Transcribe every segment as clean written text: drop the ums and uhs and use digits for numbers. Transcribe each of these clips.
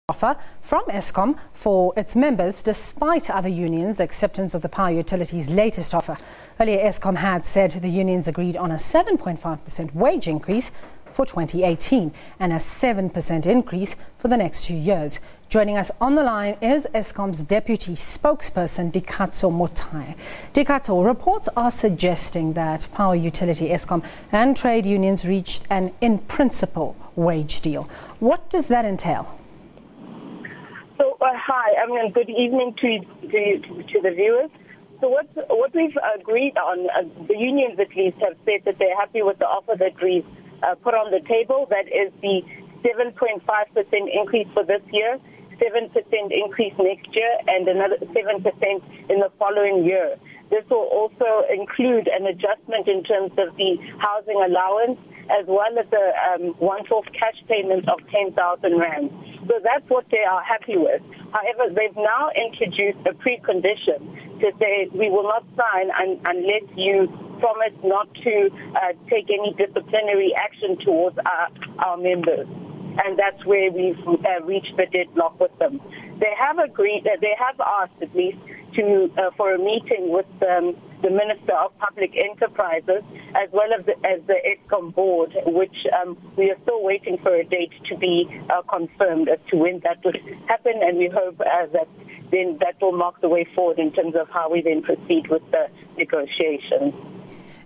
offer from Eskom for its members, despite other unions' acceptance of the power utility's latest offer. Earlier, Eskom had said the unions agreed on a 7.5% wage increase for 2018 and a 7% increase for the next 2 years. Joining us on the line is Eskom's deputy spokesperson, Dikatso Mothae. Dikatso, reports are suggesting that power utility Eskom and trade unions reached an in-principle wage deal. What does that entail? So, hi, good evening to the viewers. So what we've agreed on, the unions at least have said that they're happy with the offer that we've put on the table. That is the 7.5% increase for this year, 7% increase next year, and another 7% in the following year. This will also include an adjustment in terms of the housing allowance, as well as a one-off cash payment of 10,000 rand. So that's what they are happy with. However, they've now introduced a precondition to say we will not sign unless you promise not to take any disciplinary action towards our members. And that's where we've reached the deadlock with them. They have agreed, they have asked at least for a meeting with the Minister of Public Enterprises as well as the Eskom board, which we are still waiting for a date to be confirmed as to when that would happen, and we hope that then that will mark the way forward in terms of how we then proceed with the negotiations.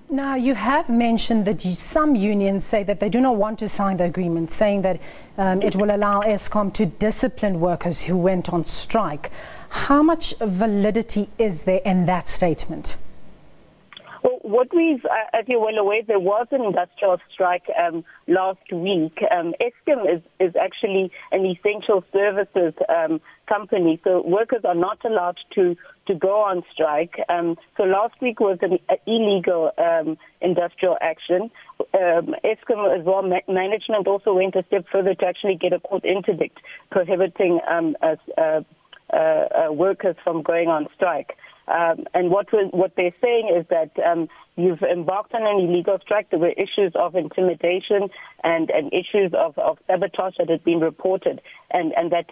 Now, you have mentioned that some unions say that they do not want to sign the agreement, saying that it will allow Eskom to discipline workers who went on strike. How much validity is there in that statement? Well, what as you're well aware, there was an industrial strike last week. Eskom is actually an essential services company, so workers are not allowed to go on strike. So last week was an illegal industrial action. Eskom as well, management also went a step further to actually get a court interdict prohibiting workers from going on strike. And what they're saying is that you've embarked on an illegal strike. There were issues of intimidation and issues of sabotage that had been reported, and that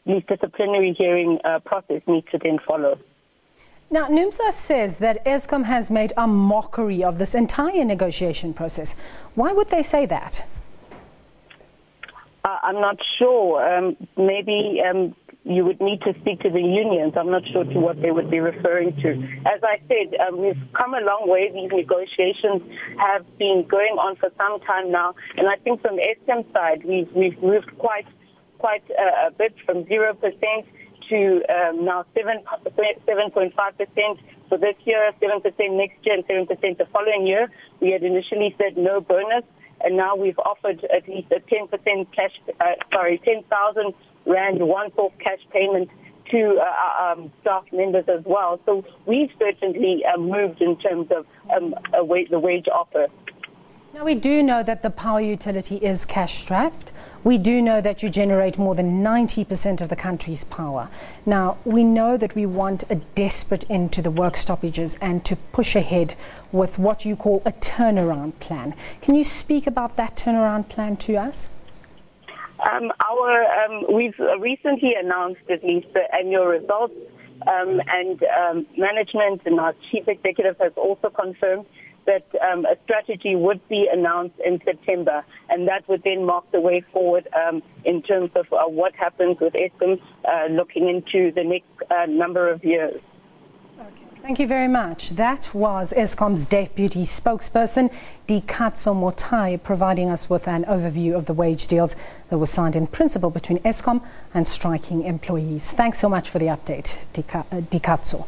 this disciplinary hearing process needs to then follow. Now, NUMSA says that Eskom has made a mockery of this entire negotiation process. Why would they say that? I'm not sure. Maybe you would need to speak to the unions. I'm not sure to what they would be referring to. As I said, we've come a long way. These negotiations have been going on for some time now, and I think from Eskom's side, we've moved quite a bit from 0% to now 7.5% for this year, 7% next year, and 7% the following year. We had initially said no bonus, and now we've offered at least a 10% 10,000 rand one-off cash payment to staff members as well. So we've certainly moved in terms of the wage offer. Now, we do know that the power utility is cash-strapped. We do know that you generate more than 90% of the country's power. Now, we know that we want a desperate end to the work stoppages and to push ahead with what you call a turnaround plan. Can you speak about that turnaround plan to us? We've recently announced at least the annual results, and management and our chief executive has also confirmed that a strategy would be announced in September, and that would then mark the way forward in terms of what happens with Eskom looking into the next number of years. Thank you very much. That was Eskom's deputy spokesperson, Dikatso Mothae, providing us with an overview of the wage deals that were signed in principle between Eskom and striking employees. Thanks so much for the update, Dikatso.